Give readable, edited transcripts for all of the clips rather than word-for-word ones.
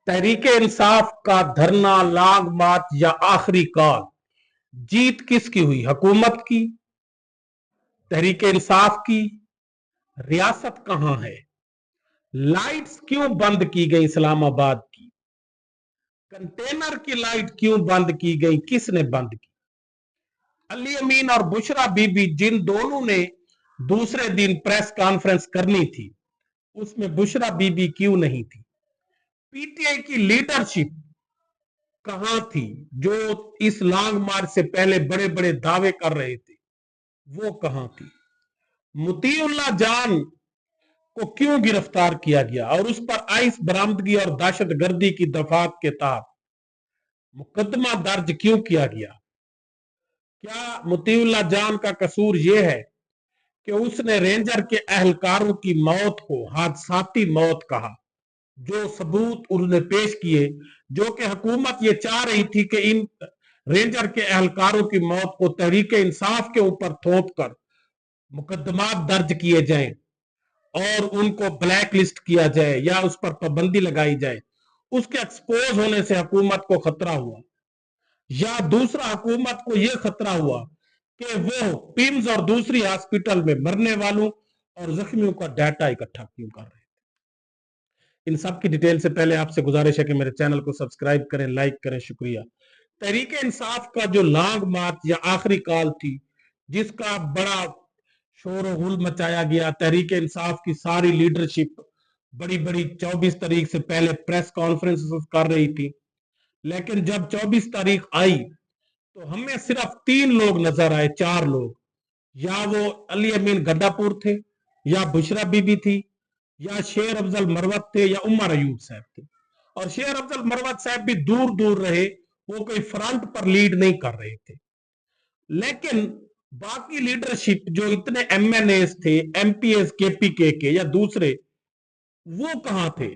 तहरीक इंसाफ का धरना, लॉन्ग मार्च या आखिरी कॉल, जीत किसकी हुई? हुकूमत की, तहरीक इंसाफ की? रियासत कहां है? लाइट्स क्यों बंद की गई इस्लामाबाद की? कंटेनर की लाइट क्यों बंद की गई? किसने बंद की? अली अमीन और बुशरा बीबी, जिन दोनों ने दूसरे दिन प्रेस कॉन्फ्रेंस करनी थी, उसमें बुशरा बीबी क्यों नहीं थी? पीटीआई की लीडरशिप कहां थी जो इस लॉन्ग मार्च से पहले बड़े बड़े दावे कर रहे थे? वो कहां थी? मुतीउल्लाह जान को क्यों गिरफ्तार किया गया और उस पर आइस बरामदगी और दहशतगर्दी की दफात के तहत मुकदमा दर्ज क्यों किया गया? क्या मुतीउल्लाह जान का कसूर यह है कि उसने रेंजर के अहलकारों की मौत को हादसाती मौत कहा? जो सबूत उन्होंने पेश किए, जो कि हुकूमत ये चाह रही थी कि इन रेंजर के अहलकारों की मौत को तहरीक इंसाफ के ऊपर थोप कर मुकदमात दर्ज किए जाएं और उनको ब्लैक लिस्ट किया जाए या उस पर पाबंदी लगाई जाए, उसके एक्सपोज होने से हुकूमत को खतरा हुआ। या दूसरा, हुकूमत को यह खतरा हुआ कि वो पिम्स और दूसरी हॉस्पिटल में मरने वालों और जख्मियों का डाटा इकट्ठा क्यों कर रहे? इन सब की डिटेल से पहले आपसे गुजारिश है कि मेरे चैनल को सब्सक्राइब करें, लाइक करें, शुक्रिया। तहरीक इंसाफ का जो लॉन्ग मार्च या आखिरी कॉल थी, जिसका बड़ा शोर गुल मचाया गया, तहरीक इंसाफ की सारी लीडरशिप बड़ी बड़ी 24 तारीख से पहले प्रेस कॉन्फ्रेंस कर रही थी, लेकिन जब 24 तारीख आई तो हमें सिर्फ 3 लोग नजर आए, 4 लोग। या वो अली अमीन गड्डापुर थे, या बुशरा बीबी थी, या शेर अफजल मरवत थे, या उमर अयूब साहब थे। और शेर अफजल मरवत साहब भी दूर दूर रहे, वो कोई फ्रंट पर लीड नहीं कर रहे थे। लेकिन बाकी लीडरशिप जो इतने एमएनएस थे, एमपीएस केपीके के या दूसरे, वो कहां थे?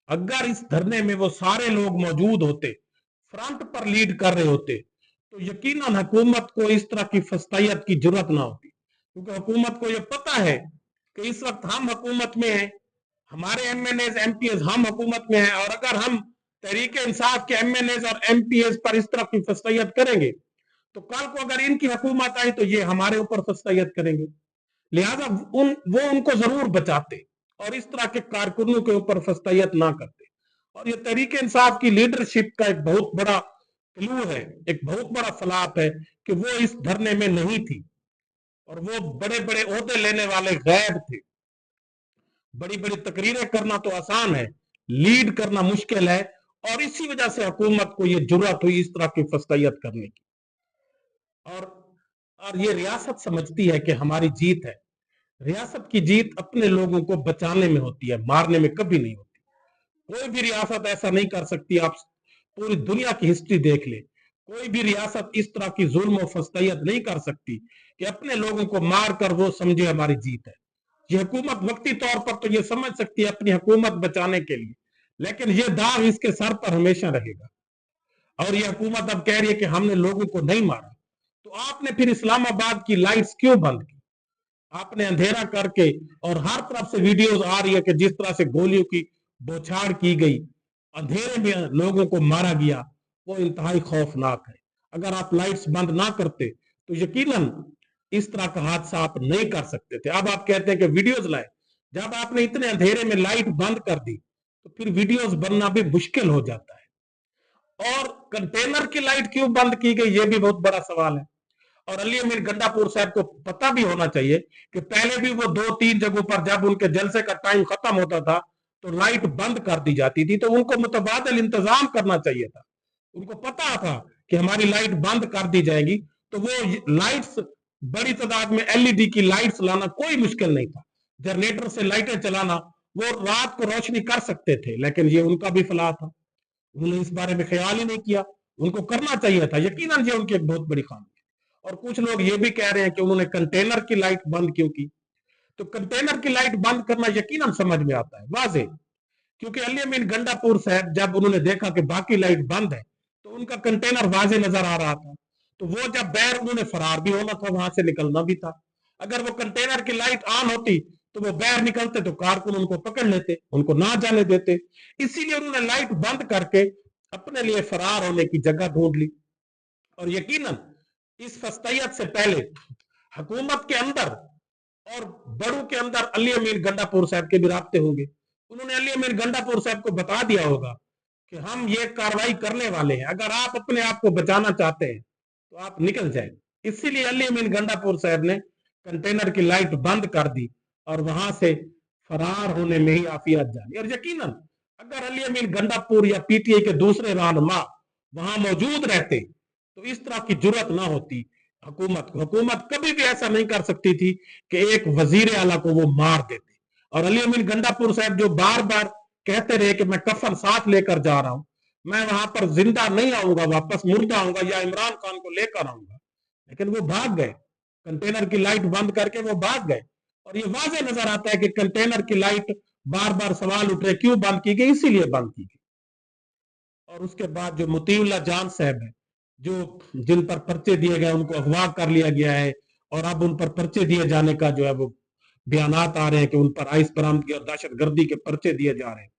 अगर इस धरने में वो सारे लोग मौजूद होते, फ्रंट पर लीड कर रहे होते, तो यकीनन हुकूमत को इस तरह की फस्तायत की जरूरत ना होती, क्योंकि हुकूमत को यह पता है कि इस वक्त हम हुकूमत में हैं, हमारे एमएनएस एमपीएस हम हुकूमत में हैं, और अगर हम तहरीक इंसाफ के एमएनएस और एमपीएस पर इस तरह की फस्तायत करेंगे तो कल को अगर इनकी हुकूमत आई तो ये हमारे ऊपर फस्तायत करेंगे। लिहाजा वो उनको जरूर बचाते और इस तरह के कारकुनों के ऊपर फस्तायत ना करते। और ये तहरीक इंसाफ की लीडरशिप का एक बहुत बड़ा क्लू है, एक बहुत बड़ा फलाप है कि वो इस धरने में नहीं थी, और वो बड़े बड़े ओहदे लेने वाले गैब थे। बड़ी बड़ी तकरीरें करना तो आसान है, लीड करना मुश्किल है, और इसी वजह से हुकूमत को यह जरूरत हुई इस तरह की फस्तायत करने की। और ये रियासत समझती है कि हमारी जीत है। रियासत की जीत अपने लोगों को बचाने में होती है, मारने में कभी नहीं होती। कोई भी रियासत ऐसा नहीं कर सकती, आप पूरी दुनिया की हिस्ट्री देख ले, कोई भी रियासत इस तरह की जुल्म और फस्तैयत नहीं कर सकती कि अपने लोगों को मार कर वो समझे हमारी जीत है। ये हुकूमत वक्ती तौर पर तो ये समझ सकती है अपनी हुकूमत बचाने के लिए, लेकिन ये दाग इसके सर पर हमेशा रहेगा। और ये हुकूमत अब कह रही है कि हमने लोगों को नहीं मारा, तो आपने फिर इस्लामाबाद की लाइट्स क्यों बंद की? आपने अंधेरा करके, और हर तरफ से वीडियोस आ रही है कि जिस तरह से गोलियों की बौछार की गई, अंधेरे में लोगों को मारा गया, वो इंतहाई खौफनाक है। अगर आप लाइट्स बंद ना करते तो यकीनन इस तरह का हादसा आप नहीं कर सकते थे। अब आप कहते हैं कि वीडियोस लाए, जब आपने इतने अंधेरे में लाइट बंद कर दी तो फिर वीडियोस बनना भी मुश्किल हो जाता है। और कंटेनर की लाइट क्यों बंद की गई, ये भी बहुत बड़ा सवाल है। और अली अमीर गंडापुर साहब को पता भी होना चाहिए कि पहले भी वो 2-3 जगहों पर जब उनके जलसे का टाइम खत्म होता था तो लाइट बंद कर दी जाती थी, तो उनको मुतबादल इंतजाम करना चाहिए था। उनको पता था कि हमारी लाइट बंद कर दी जाएगी, तो वो लाइट्स, बड़ी तादाद में एलईडी की लाइट्स लाना कोई मुश्किल नहीं था। जनरेटर से लाइटें चलाना, वो रात को रोशनी कर सकते थे, लेकिन ये उनका भी फला था, उन्होंने इस बारे में ख्याल ही नहीं किया। उनको करना चाहिए था, यकीनन ये उनकी एक बहुत बड़ी खामी। और कुछ लोग ये भी कह रहे हैं कि उन्होंने कंटेनर की लाइट बंद क्यों की? तो कंटेनर की लाइट बंद करना यकीनन समझ में आता है, वाजे, क्योंकि अली अमीन गंडापुर साहब जब उन्होंने देखा कि बाकी लाइट बंद है तो उनका कंटेनर वाजे नजर आ रहा था, तो वो जब बैर उन्होंने फरार भी होना था, वहां से निकलना भी था। अगर वो कंटेनर की लाइट ऑन होती तो वो बाहर निकलते तो कारकुन उनको पकड़ लेते, उनको ना जाने देते। इसीलिए उन्होंने लाइट बंद करके अपने लिए फरार होने की जगह ढूंढ ली। और यकीनन इस फस्तैयत से पहले हुकूमत के अंदर और बड़ू के अंदर अली अमीर गंडापुर साहब के भी राब्ते होंगे। उन्होंने अली अमीर गंडापुर साहब को बता दिया होगा कि हम ये कार्रवाई करने वाले हैं, अगर आप अपने आप को बचाना चाहते हैं तो आप निकल जाए। इसीलिए अली अमीर गंडापुर साहब ने कंटेनर की लाइट बंद कर दी और वहां से फरार होने में ही आफियत जानी। और यकीनन अगर अली अमीर गंडापुर या पीटीआई के दूसरे रहनुमा वहां मौजूद रहते तो इस तरह की जुर्रत ना होती हुकूमत को। हुकूमत कभी भी ऐसा नहीं कर सकती थी कि एक वजीर आला को वो मार देते। और अली अमीर गंडापुर साहब जो बार बार कहते रहे कि मैं कफन साथ लेकर जा रहा हूं, मैं वहां पर जिंदा नहीं आऊंगा, वापस मुर्दा आऊंगा या इमरान खान को लेकर आऊंगा, लेकिन वो भाग गए। कंटेनर की लाइट बंद करके वो भाग गए। और ये वाजे नजर आता है कि कंटेनर की लाइट बार बार सवाल उठ रहे क्यों बंद की गई, इसीलिए बंद की गई। और उसके बाद जो मुतीउल्लाह जान साहब है, जो जिन पर पर्चे दिए गए, उनको अगवा कर लिया गया है और अब उन पर पर्चे दिए जाने का जो है वो बयानात आ रहे हैं कि उन पर आइस बरामदगी और दहशत गर्दी के पर्चे दिए जा रहे हैं।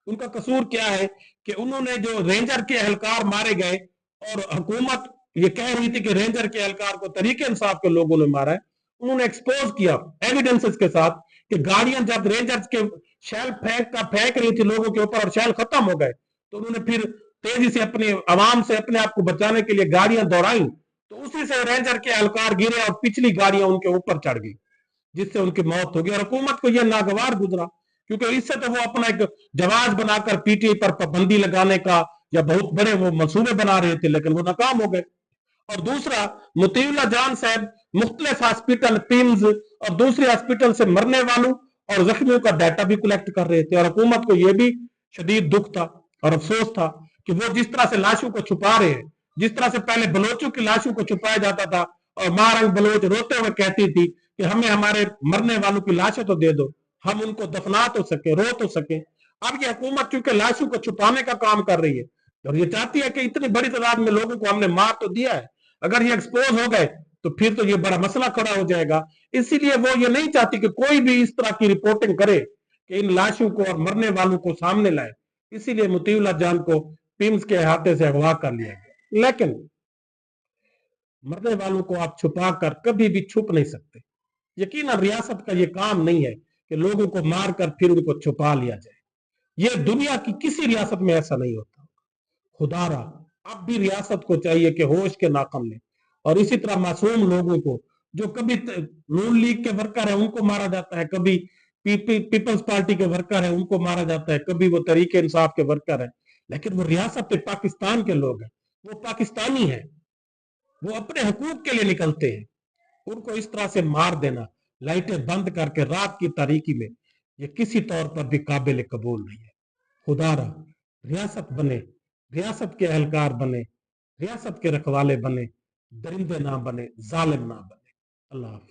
उनका कसूर क्या है कि उन्होंने जो रेंजर के एहलकार मारे गए और हुकूमत ये कह रही थी कि रेंजर के एहलकार को तरीके इंसाफ के लोगों ने मारा है, उन्होंने एक्सपोज किया एविडेंसेस के साथ कि गाड़ियां जब रेंजर्स के शैल फेंक रही थी लोगों के ऊपर और शैल खत्म हो गए, तो उन्होंने फिर तेजी से अपने आवाम से अपने आप को बचाने के लिए गाड़ियां दौड़ाई, तो उसी से रेंजर के एहलकार गिरे और पिछली गाड़ियां उनके ऊपर चढ़ गई, जिससे उनकी मौत हो गई। और हुकूमत को यह नागवार गुजरा, क्योंकि इससे तो वो अपना एक जवाब बनाकर पीटीआई पर पाबंदी लगाने का या बहुत बड़े वो मंसूबे बना रहे थे, लेकिन वो नाकाम हो गए। और दूसरा, मुतीउल्लाह जान साहब मुख्तलिफ हॉस्पिटल, पिम्स और दूसरे हॉस्पिटल से मरने वालों और जख्मियों का डाटा भी कलेक्ट कर रहे थे। और हुकूमत को यह भी शदीद दुख था और अफसोस था कि वो जिस तरह से लाशों को छुपा रहे हैं, जिस तरह से पहले बलोचों की लाशों को छुपाया जाता था और मारंग बलोच रोते हुए कहती थी कि हमें हमारे मरने वालों की लाशें तो दे दो, हम उनको दफना तो सके, रो तो सके। अब ये हुकूमत चूंकि लाशों को छुपाने का काम कर रही है और ये चाहती है कि इतनी बड़ी तादाद में लोगों को हमने मार तो दिया है, अगर ये एक्सपोज हो गए तो फिर तो ये बड़ा मसला खड़ा हो जाएगा। इसीलिए वो ये नहीं चाहती कि कोई भी इस तरह की रिपोर्टिंग करे कि इन लाशों को और मरने वालों को सामने लाए। इसीलिए मुतीउल्लाह जान को पिम्स के अहाते से अगवा कर लिया गया। लेकिन मरने वालों को आप छुपा कर कभी भी छुप नहीं सकते। यकीनन रियासत का ये काम नहीं है कि लोगों को मारकर फिर उनको छुपा लिया जाए। ये दुनिया की किसी रियासत में ऐसा नहीं होता। खुदारा अब भी रियासत को चाहिए कि होश के नाकम ले। और इसी तरह मासूम लोगों को, जो कभी नून लीग के वर्कर है उनको मारा जाता है, कभी पीपल्स पार्टी के वर्कर है उनको मारा जाता है, कभी वो तरीके इंसाफ के वर्कर है, लेकिन वो रियासत पाकिस्तान के लोग हैं, वो पाकिस्तानी है, वो अपने हकूक के लिए निकलते हैं। उनको इस तरह से मार देना, लाइटें बंद करके रात की तारीकी में, ये किसी तौर पर भी काबिल कबूल नहीं है। खुदारा रियासत बने, रियासत के एहलकार बने, रियासत के रखवाले बने, दरिंदे ना बने, जालिम ना बने। अल्लाह हाफिज।